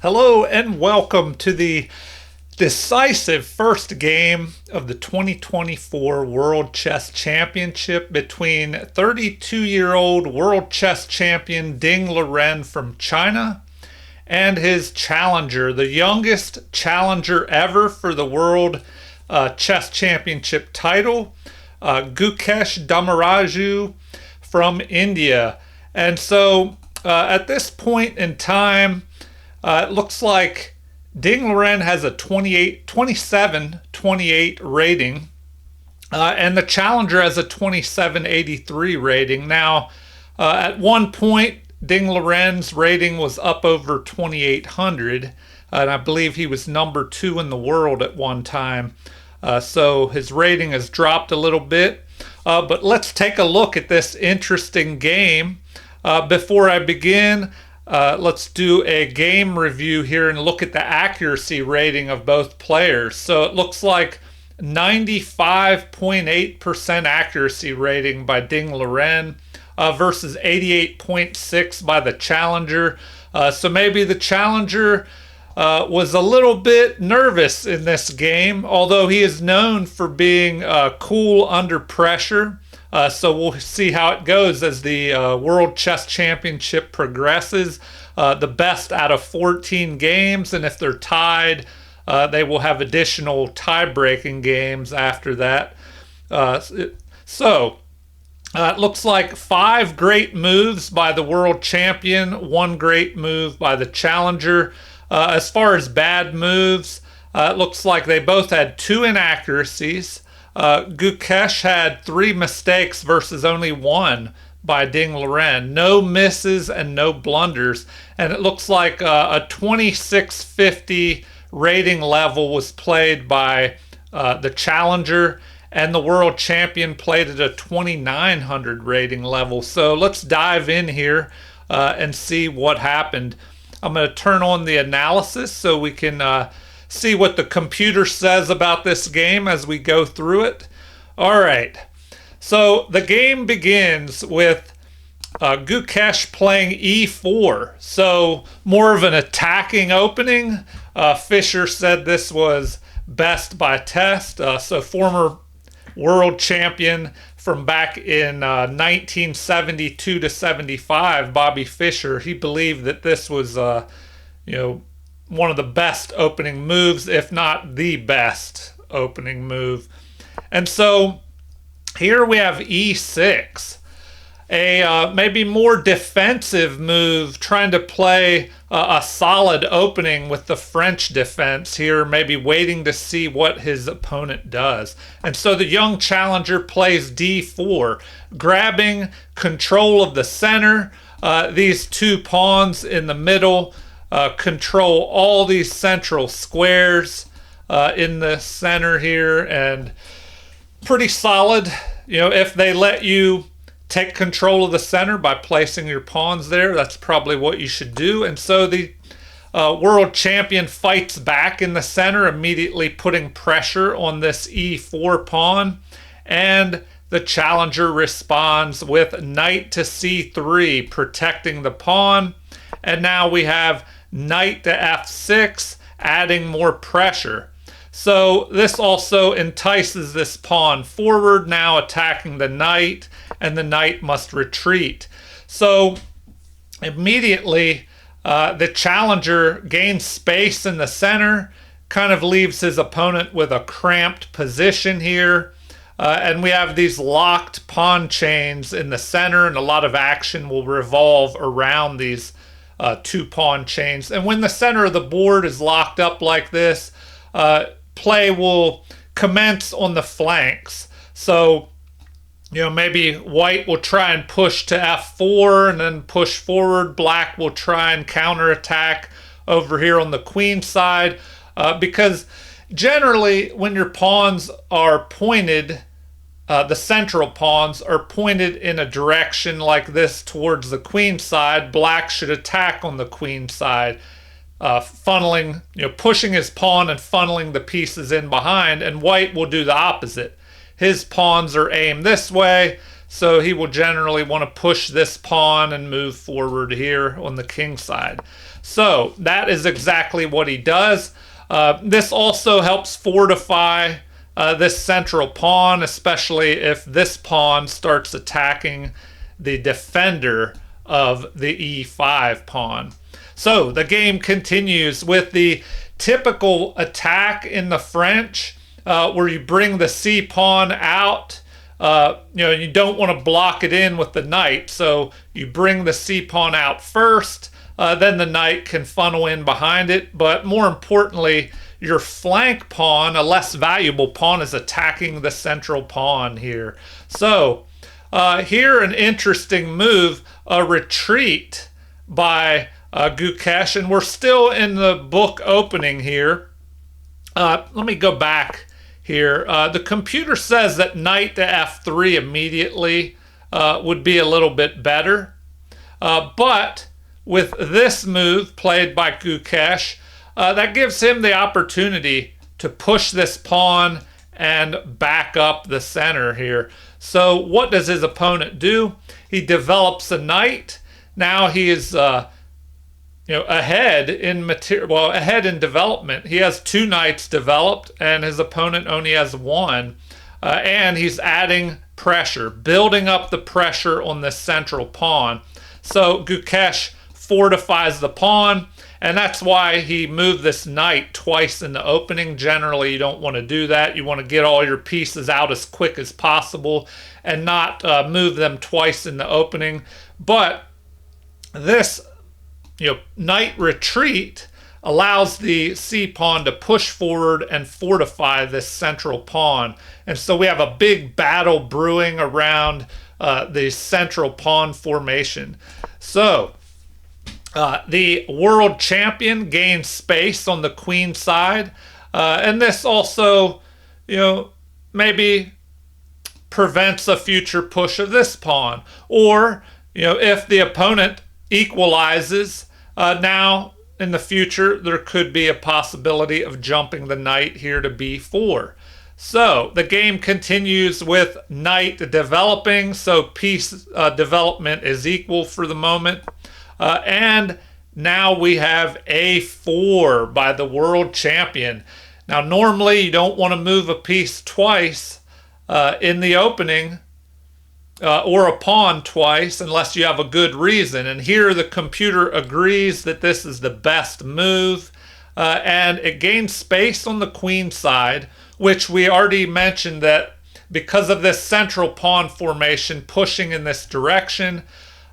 Hello and welcome to the decisive first game of the 2024 World Chess Championship between 32-year-old World Chess Champion Ding Liren from China and his challenger, the youngest challenger ever for the World Chess Championship title, Gukesh Damaraju from India. And so at this point in time, it looks like Ding Liren has a 27-28 rating, and the challenger has a 27-83 rating. Now, at one point, Ding Liren's rating was up over 2,800, and I believe he was number 2 in the world at one time. So his rating has dropped a little bit. But let's take a look at this interesting game. Before I begin, let's do a game review here and look at the accuracy rating of both players. So it looks like 95.8% accuracy rating by Ding Liren versus 88.6% by the challenger. So maybe the challenger was a little bit nervous in this game, although he is known for being cool under pressure. So we'll see how it goes as the World Chess Championship progresses. The best out of 14 games, and if they're tied, they will have additional tie-breaking games after that. It looks like 5 great moves by the world champion, 1 great move by the challenger. As far as bad moves, it looks like they both had 2 inaccuracies. Gukesh had 3 mistakes versus only 1 by Ding Liren. No misses and no blunders. And it looks like a 2650 rating level was played by the challenger, and the world champion played at a 2900 rating level. So let's dive in here and see what happened. I'm going to turn on the analysis so we can see what the computer says about this game as we go through it. All right. So the game begins with Gukesh playing e4. So more of an attacking opening. Fischer said this was best by test. So former world champion from back in 1972 to 75, Bobby Fischer, he believed that this was, one of the best opening moves, if not the best opening move. And so here we have e6, a maybe more defensive move, trying to play a solid opening with the French defense here, maybe waiting to see what his opponent does. And so the young challenger plays d4, grabbing control of the center. These 2 pawns in the middle control all these central squares in the center here, and pretty solid. If they let you take control of the center by placing your pawns there, that's probably what you should do. And so the world champion fights back in the center, immediately putting pressure on this e4 pawn, and the challenger responds with knight to c3, protecting the pawn. And now we have knight to f6, adding more pressure. So this also entices this pawn forward, now attacking the knight, and the knight must retreat. So immediately the challenger gains space in the center, kind of leaves his opponent with a cramped position here. And we have these locked pawn chains in the center, and a lot of action will revolve around these 2 pawn chains. And when the center of the board is locked up like this, play will commence on the flanks. So, maybe white will try and push to f4 and then push forward. Black will try and counterattack over here on the queen side, because generally when your pawns are pointed, the central pawns are pointed in a direction like this towards the queen side. Black should attack on the queen side, funneling, pushing his pawn and funneling the pieces in behind, and white will do the opposite. His pawns are aimed this way, so he will generally want to push this pawn and move forward here on the king side. So that is exactly what he does. This also helps fortify this central pawn, especially if this pawn starts attacking the defender of the e5 pawn. So the game continues with the typical attack in the French, where you bring the c pawn out. You don't want to block it in with the knight, so you bring the c pawn out first. Then the knight can funnel in behind it, but more importantly, your flank pawn, a less valuable pawn, is attacking the central pawn here. So here an interesting move, a retreat by Gukesh, and we're still in the book opening here. Let me go back here. The computer says that knight to f3 immediately would be a little bit better, but with this move played by Gukesh, that gives him the opportunity to push this pawn and back up the center here. So what does his opponent do? He develops a knight. Now he is ahead in ahead in development. He has 2 knights developed, and his opponent only has 1. And he's adding pressure, building up the pressure on this central pawn. So Gukesh fortifies the pawn, and that's why he moved this knight twice in the opening. Generally, you don't want to do that. You want to get all your pieces out as quick as possible and not move them twice in the opening. But this knight retreat allows the c pawn to push forward and fortify this central pawn. And so we have a big battle brewing around the central pawn formation. So the world champion gains space on the queen side, and this also, maybe prevents a future push of this pawn. Or, if the opponent equalizes, now in the future there could be a possibility of jumping the knight here to b4. So the game continues with knight developing, so piece development is equal for the moment. And now we have a4 by the world champion. Now normally you don't want to move a piece twice in the opening, or a pawn twice, unless you have a good reason. And here the computer agrees that this is the best move, and it gains space on the queen side, which we already mentioned that because of this central pawn formation pushing in this direction,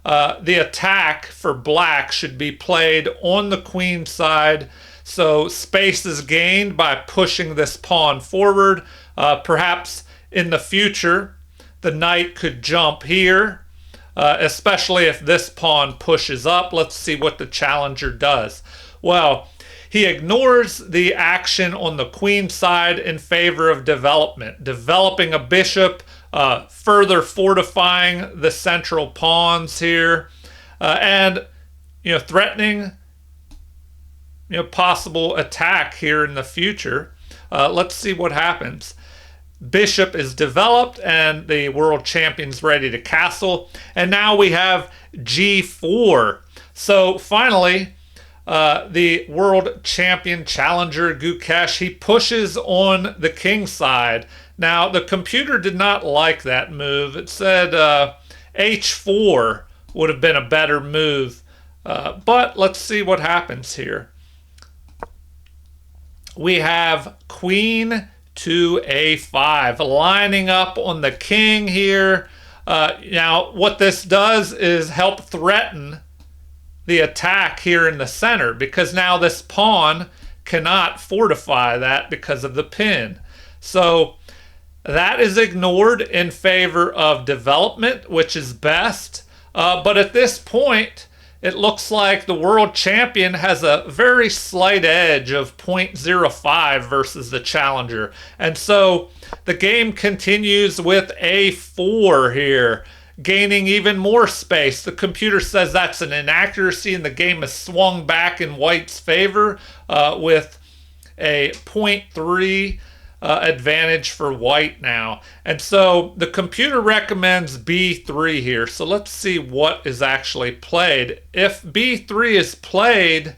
the attack for black should be played on the queen side. So space is gained by pushing this pawn forward. Perhaps in the future, the knight could jump here, especially if this pawn pushes up. Let's see what the challenger does. Well, he ignores the action on the queen side in favor of development, developing a bishop, further fortifying the central pawns here, and threatening possible attack here in the future. Let's see what happens. Bishop is developed and the world champion's ready to castle, and now we have g4. So finally, the world champion challenger Gukesh, he pushes on the king side. Now the computer did not like that move. It said h4 would have been a better move, but let's see what happens here. We have queen to a5 lining up on the king here. Now what this does is help threaten the attack here in the center, because now this pawn cannot fortify that because of the pin. So that is ignored in favor of development, which is best. But at this point, it looks like the world champion has a very slight edge of 0.05 versus the challenger. And so the game continues with a4 here, gaining even more space. The computer says that's an inaccuracy, and the game has swung back in white's favor with a 0.3 advantage for white now. And so the computer recommends b3 here. So let's see what is actually played. If b3 is played,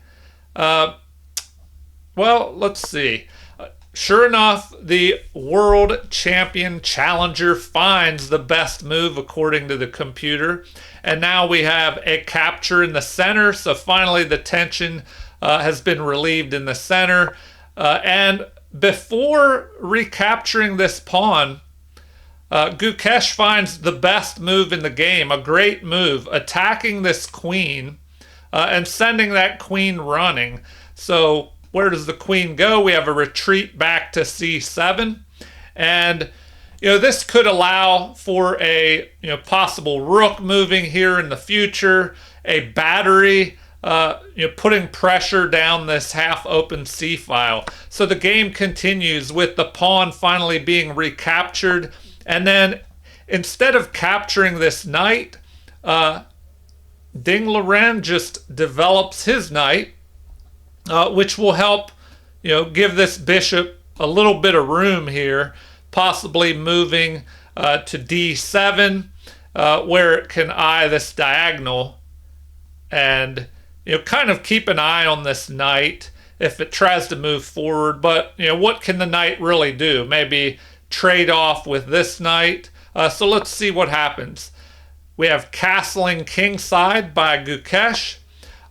Well, let's see. Sure enough, the world champion challenger finds the best move according to the computer. And now we have a capture in the center. So finally, the tension has been relieved in the center. And before recapturing this pawn, Gukesh finds the best move in the game, a great move, attacking this queen and sending that queen running. So where does the queen go? We have a retreat back to c7. And this could allow for a possible rook moving here in the future, a battery, putting pressure down this half-open c-file. So the game continues with the pawn finally being recaptured. And then instead of capturing this knight, Ding Liren just develops his knight, which will help, give this bishop a little bit of room here, possibly moving to d7, where it can eye this diagonal and, kind of keep an eye on this knight if it tries to move forward. But, what can the knight really do? Maybe trade off with this knight. So let's see what happens. We have castling kingside by Gukesh.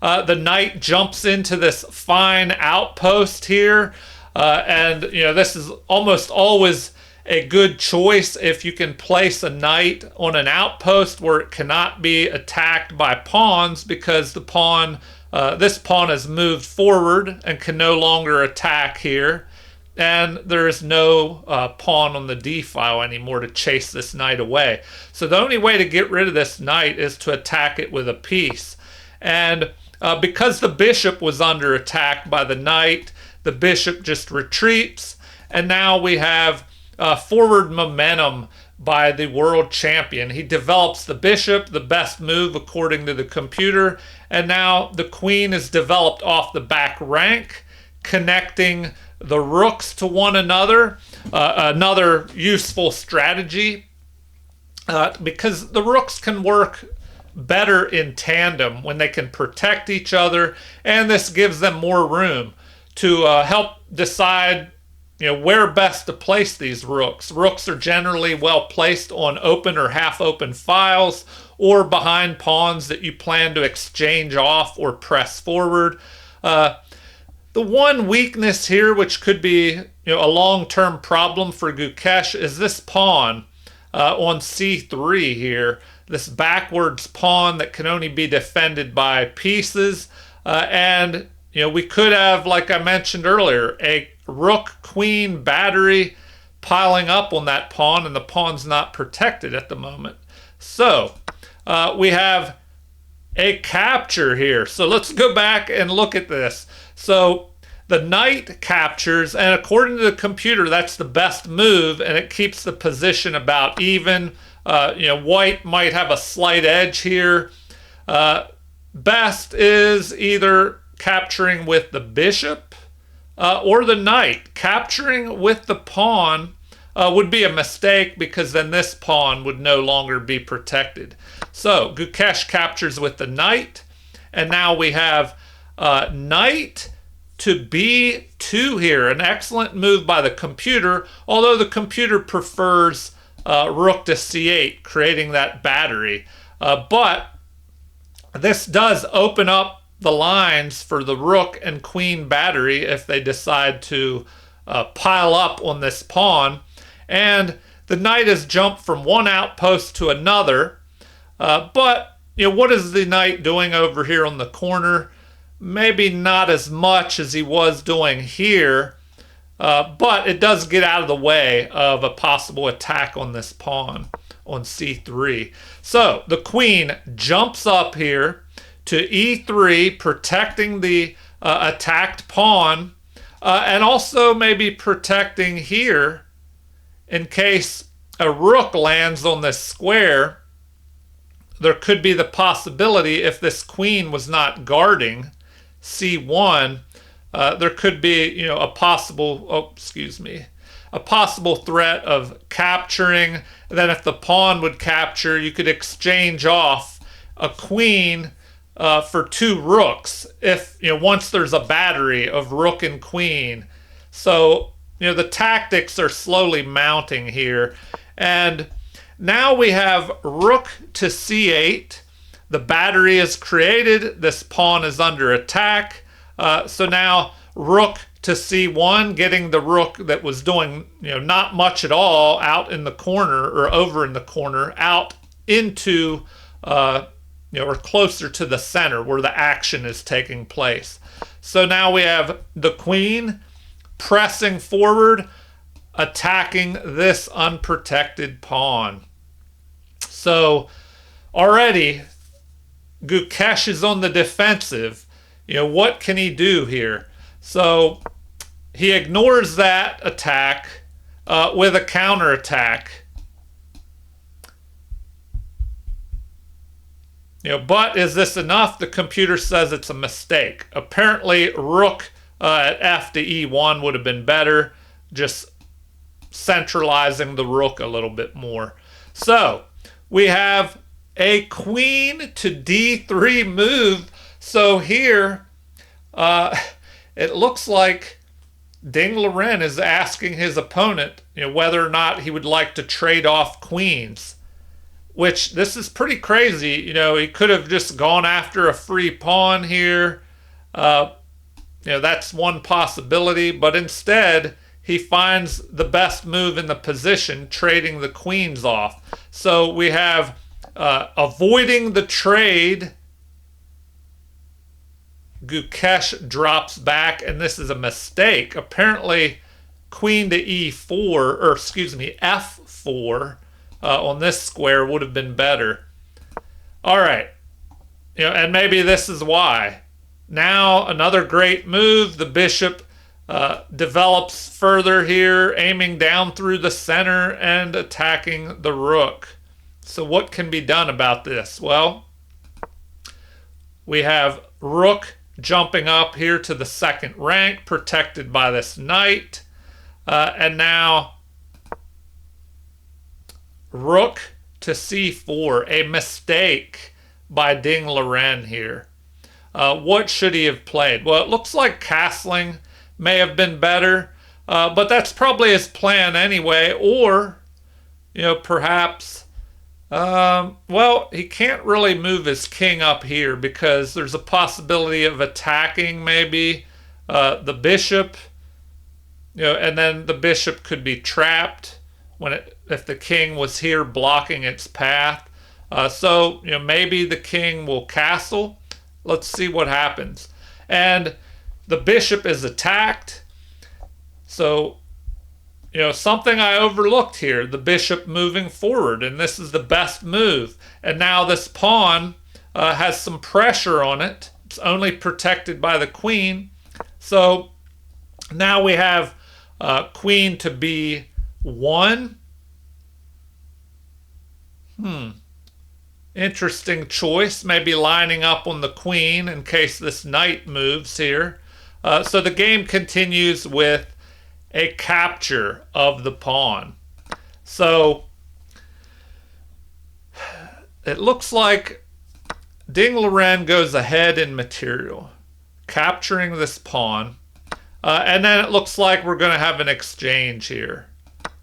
The knight jumps into this fine outpost here. And, this is almost always a good choice if you can place a knight on an outpost where it cannot be attacked by pawns, because the pawn, this pawn has moved forward and can no longer attack here. And there is no pawn on the d-file anymore to chase this knight away. So the only way to get rid of this knight is to attack it with a piece. And because the bishop was under attack by the knight, the bishop just retreats. And now we have forward momentum by the world champion. He develops the bishop, the best move according to the computer. And now the queen is developed off the back rank, connecting the rooks to one another. Another useful strategy, because the rooks can work better in tandem when they can protect each other, and this gives them more room to help decide where best to place these rooks. Rooks are generally well placed on open or half open files, or behind pawns that you plan to exchange off or press forward. The one weakness here, which could be a long-term problem for Gukesh, is this pawn on c3 here. This backwards pawn that can only be defended by pieces. And we could have, like I mentioned earlier, a rook-queen battery piling up on that pawn, and the pawn's not protected at the moment. So we have a capture here. So let's go back and look at this. So the knight captures, and according to the computer, that's the best move, and it keeps the position about even. White might have a slight edge here. Best is either capturing with the bishop or the knight. Capturing with the pawn would be a mistake, because then this pawn would no longer be protected. So Gukesh captures with the knight, and now we have knight to b2 here. An excellent move by the computer, although the computer prefers rook to c8, creating that battery. But this does open up the lines for the rook and queen battery if they decide to pile up on this pawn. And the knight has jumped from one outpost to another. But what is the knight doing over here on the corner? Maybe not as much as he was doing here. But it does get out of the way of a possible attack on this pawn on c3. So the queen jumps up here to e3, protecting the attacked pawn, and also maybe protecting here in case a rook lands on this square. There could be the possibility, if this queen was not guarding c1, there could be, a possible, a possible threat of capturing. Then if the pawn would capture, you could exchange off a queen for two rooks if, once there's a battery of rook and queen. So, the tactics are slowly mounting here. And now we have rook to c8. The battery is created. This pawn is under attack. So now rook to c1, getting the rook that was doing not much at all out in the corner or over in the corner out into or closer to the center where the action is taking place. So now we have the queen pressing forward, attacking this unprotected pawn. So already Gukesh is on the defensive. What can he do here? So he ignores that attack with a counterattack. But is this enough? The computer says it's a mistake. Apparently, rook at f to e1 would have been better, just centralizing the rook a little bit more. So we have a queen to d3 move. So here, it looks like Ding Liren is asking his opponent, whether or not he would like to trade off queens. Which, this is pretty crazy. He could have just gone after a free pawn here. That's one possibility. But instead, he finds the best move in the position, trading the queens off. So we have avoiding the trade. Gukesh drops back, and this is a mistake. Apparently, queen to f4 on this square would have been better. All right. And maybe this is why. Now, another great move. The bishop develops further here, aiming down through the center and attacking the rook. So what can be done about this? Well, we have rook jumping up here to the second rank, protected by this knight. And now rook to c4, a mistake by Ding Liren here. What should he have played? Well, it looks like castling may have been better, but that's probably his plan anyway. Or, perhaps, he can't really move his king up here because there's a possibility of attacking maybe the bishop, and then the bishop could be trapped if the king was here blocking its path. So maybe the king will castle. Let's see what happens. And the bishop is attacked. So, something I overlooked here, the bishop moving forward, and this is the best move. And now this pawn has some pressure on it. It's only protected by the queen. So now we have queen to b1. Interesting choice. Maybe lining up on the queen in case this knight moves here. So the game continues with a capture of the pawn. So it looks like Ding Liren goes ahead in material, capturing this pawn. And then it looks like we're going to have an exchange here.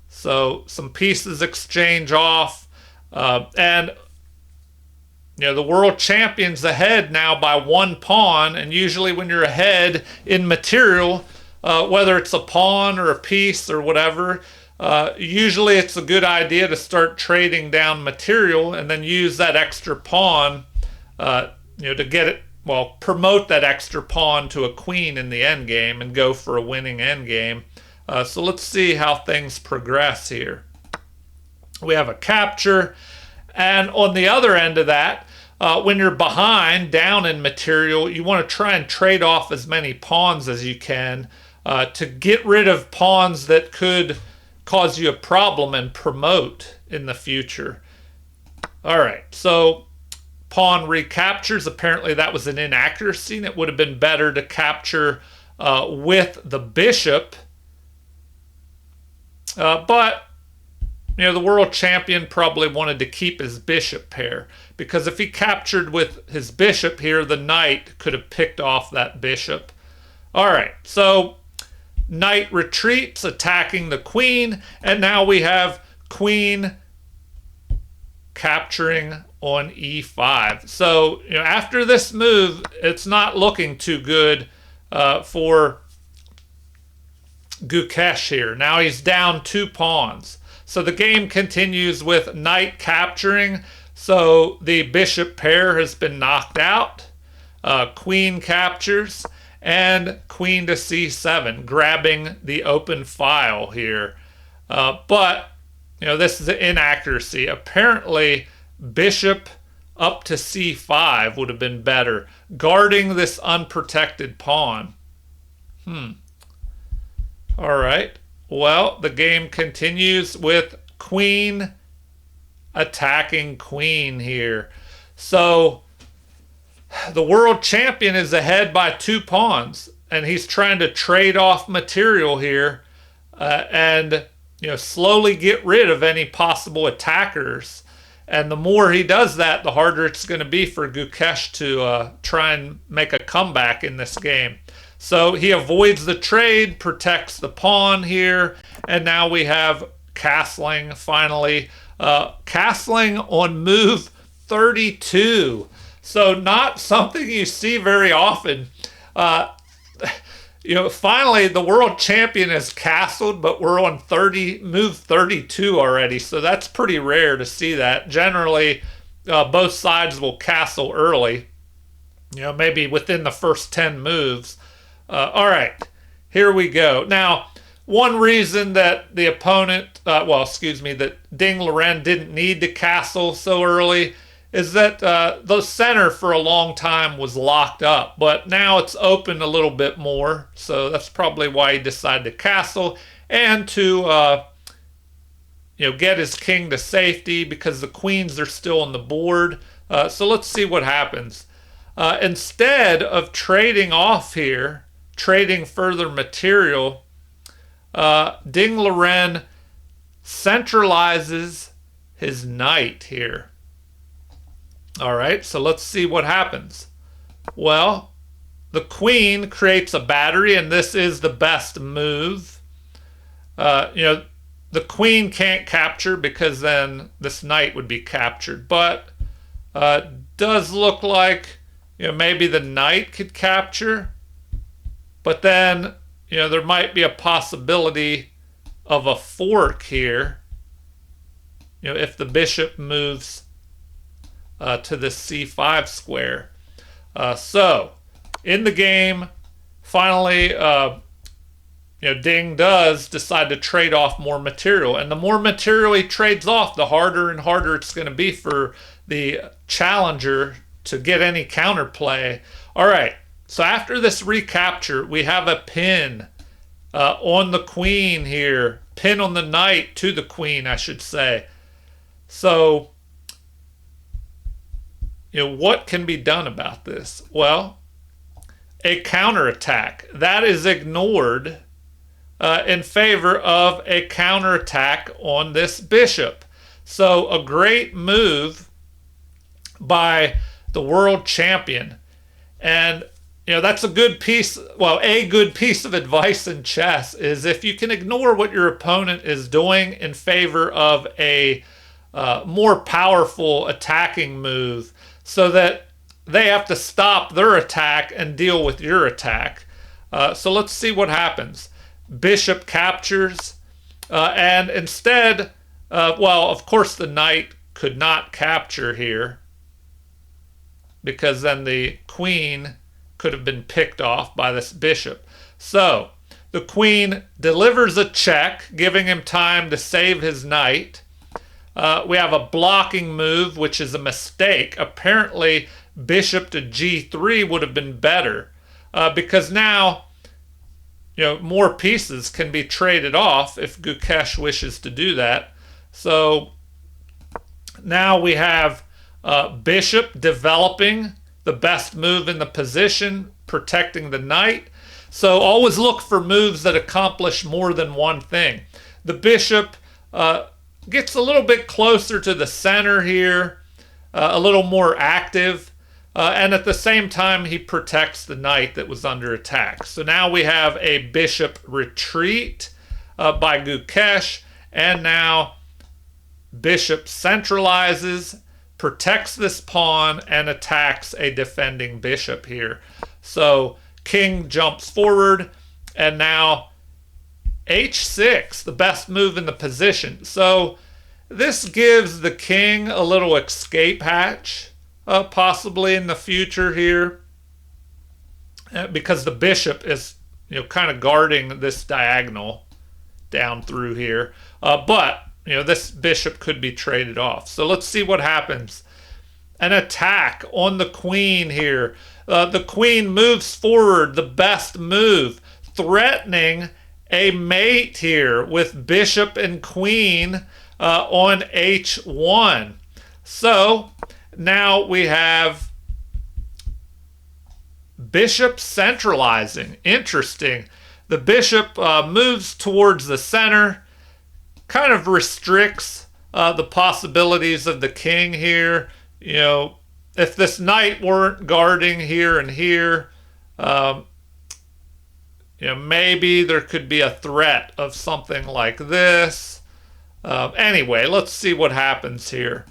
So some pieces exchange off. And the world champion's ahead now by one pawn. And usually when you're ahead in material, whether it's a pawn or a piece or whatever, usually it's a good idea to start trading down material and then use that extra pawn, to get it, promote that extra pawn to a queen in the end game and go for a winning end game. So let's see how things progress here. We have a capture, and on the other end of that, when you're behind, down in material, you want to try and trade off as many pawns as you can to get rid of pawns that could cause you a problem and promote in the future. All right, so pawn recaptures. Apparently that was an inaccuracy, and it would have been better to capture with the bishop. But the world champion probably wanted to keep his bishop pair, because if he captured with his bishop here, the knight could have picked off that bishop. All right, so knight retreats, attacking the queen, and now we have queen capturing on e5. So after this move, it's not looking too good for Gukesh here. Now he's down 2 pawns. So the game continues with knight capturing. So the bishop pair has been knocked out. Queen captures, and queen to c7, grabbing the open file here. But this is an inaccuracy. Apparently, bishop up to c5 would have been better, guarding this unprotected pawn. All right. Well, the game continues with queen attacking queen here. So the world champion is ahead by 2 pawns, and he's trying to trade off material here and slowly get rid of any possible attackers. And the more he does that, the harder it's going to be for Gukesh to try and make a comeback in this game. So he avoids the trade, protects the pawn here, and now we have castling finally. Castling on move 32. So not something you see very often. Finally the world champion has castled, but we're on move 32 already. So that's pretty rare to see that. Generally, both sides will castle early, maybe within the first 10 moves. All right, here we go. Now, one reason that the opponent, that Ding Liren didn't need to castle so early is that the center for a long time was locked up, but now it's open a little bit more. So that's probably why he decided to castle and to get his king to safety, because the queens are still on the board. So let's see what happens. Instead of trading off here, trading further material, Ding Liren centralizes his knight here. All right, so let's see what happens. Well, the queen creates a battery, and this is the best move. The queen can't capture because then this knight would be captured, but does look like maybe the knight could capture, but then there might be a possibility of a fork here if the bishop moves to the c5 square. So in the game, finally, Ding does decide to trade off more material, and the more material he trades off, the harder and harder it's going to be for the challenger to get any counterplay. All right, so after this recapture, we have a pin on the queen here, pin on the knight to the queen, I should say. So what can be done about this? Well, a counterattack. That is ignored in favor of a counterattack on this bishop. So a great move by the world champion. And that's a good piece. Well, a good piece of advice in chess is if you can ignore what your opponent is doing in favor of a more powerful attacking move, so that they have to stop their attack and deal with your attack. So let's see what happens. Bishop captures, and instead, of course the knight could not capture here, because then the queen could have been picked off by this bishop. So the queen delivers a check, giving him time to save his knight. We have a blocking move, which is a mistake. Apparently, bishop to g3 would have been better, because now more pieces can be traded off if Gukesh wishes to do that. So now we have bishop developing the best move in the position, protecting the knight. So always look for moves that accomplish more than one thing. The bishop gets a little bit closer to the center here, a little more active. And at the same time, he protects the knight that was under attack. So now we have a bishop retreat by Gukesh. And now bishop centralizes, protects this pawn, and attacks a defending bishop here. So king jumps forward, and now h6, the best move in the position. So this gives the king a little escape hatch, possibly in the future here, because the bishop is, kind of guarding this diagonal down through here. But this bishop could be traded off. So let's see what happens. An attack on the queen here. The queen moves forward, the best move, threatening a mate here with bishop and queen on h1. So now we have bishop centralizing. Interesting. The bishop moves towards the center, kind of restricts the possibilities of the king here. If this knight weren't guarding here and here, maybe there could be a threat of something like this. Anyway, let's see what happens here.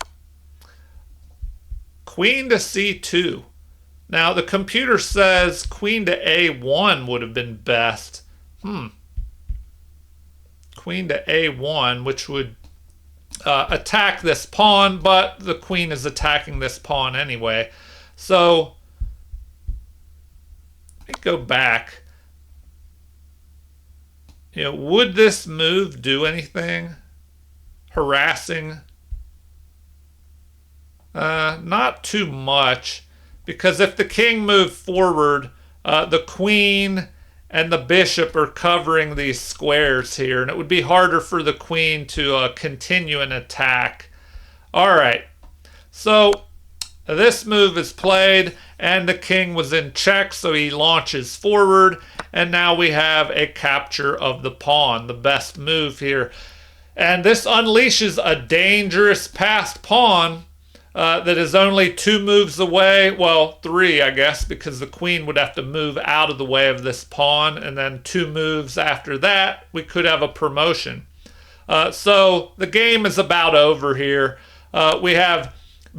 Queen to c2. Now, the computer says queen to a1 would have been best. Queen to a1, which would attack this pawn, but the queen is attacking this pawn anyway. So, let me go back. Would this move do anything? Harassing? Not too much, because if the king moved forward, the queen and the bishop are covering these squares here, and it would be harder for the queen to continue an attack. All right, so this move is played, and the king was in check, so he launches forward, and now we have a capture of the pawn, the best move here. And this unleashes a dangerous passed pawn that is only 2 moves away. Well, 3, I guess, because the queen would have to move out of the way of this pawn, and then 2 moves after that, we could have a promotion. So the game is about over here. We have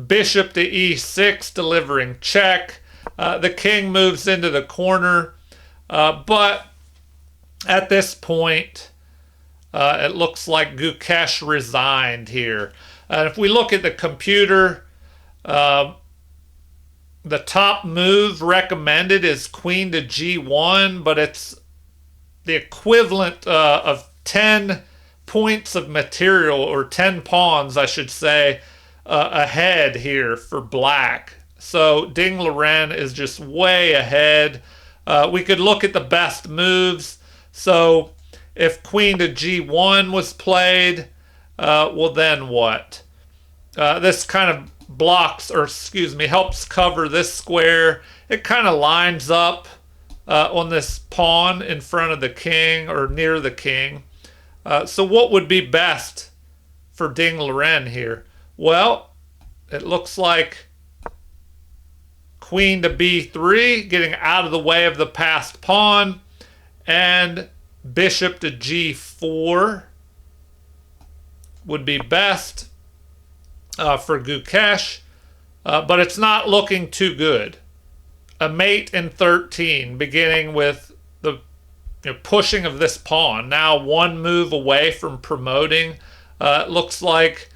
bishop to e6 delivering check. The king moves into the corner, but at this point, it looks like Gukesh resigned here. And if we look at the computer, the top move recommended is queen to g1, but it's the equivalent of 10 points of material, or 10 pawns, I should say, ahead here for black. So Ding Liren is just way ahead. We could look at the best moves. So if queen to g1 was played, well, then what? This kind of helps cover this square. It kind of lines up on this pawn in front of the king, or near the king. So what would be best for Ding Liren here? Well, it looks like queen to b3, getting out of the way of the passed pawn, and bishop to g4 would be best for Gukesh, but it's not looking too good. A mate in 13, beginning with the pushing of this pawn. Now 1 move away from promoting. It looks like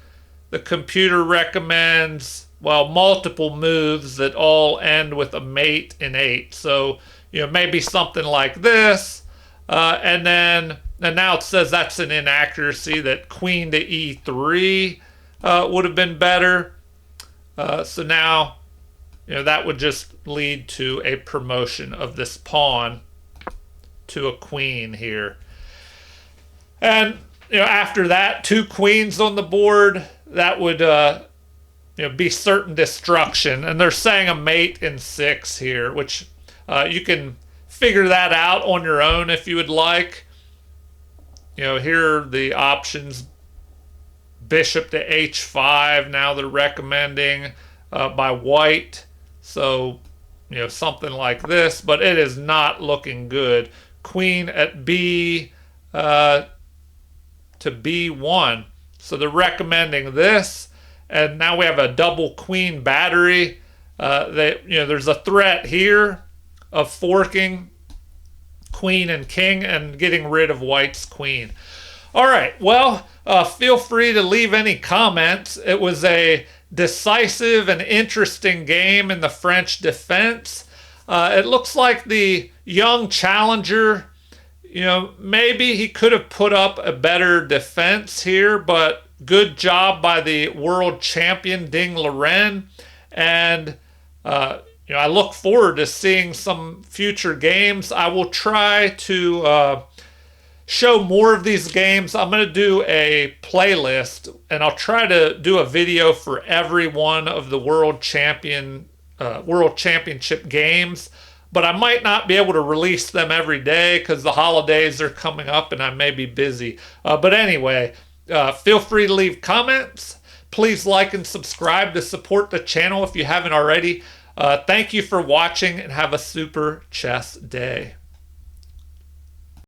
the computer recommends, well, multiple moves that all end with a mate in 8. So, maybe something like this. And now it says that's an inaccuracy, that queen to e3 would have been better. So now, that would just lead to a promotion of this pawn to a queen here. And, after that, 2 queens on the board, that would, be certain destruction. And they're saying a mate in 6 here, which you can figure that out on your own if you would like. Here are the options. bishop to h5. Now they're recommending by white. So, something like this, but it is not looking good. Queen at b to b1. So they're recommending this, and now we have a double queen battery. There's a threat here of forking queen and king and getting rid of white's queen. All right, well, feel free to leave any comments. It was a decisive and interesting game in the French defense. It looks like the young challenger, maybe he could have put up a better defense here, but good job by the world champion Ding Liren. And, I look forward to seeing some future games. I will try to show more of these games. I'm going to do a playlist, and I'll try to do a video for every one of the world championship games. But I might not be able to release them every day because the holidays are coming up and I may be busy. But anyway, feel free to leave comments. Please like and subscribe to support the channel if you haven't already. Thank you for watching, and have a super chess day.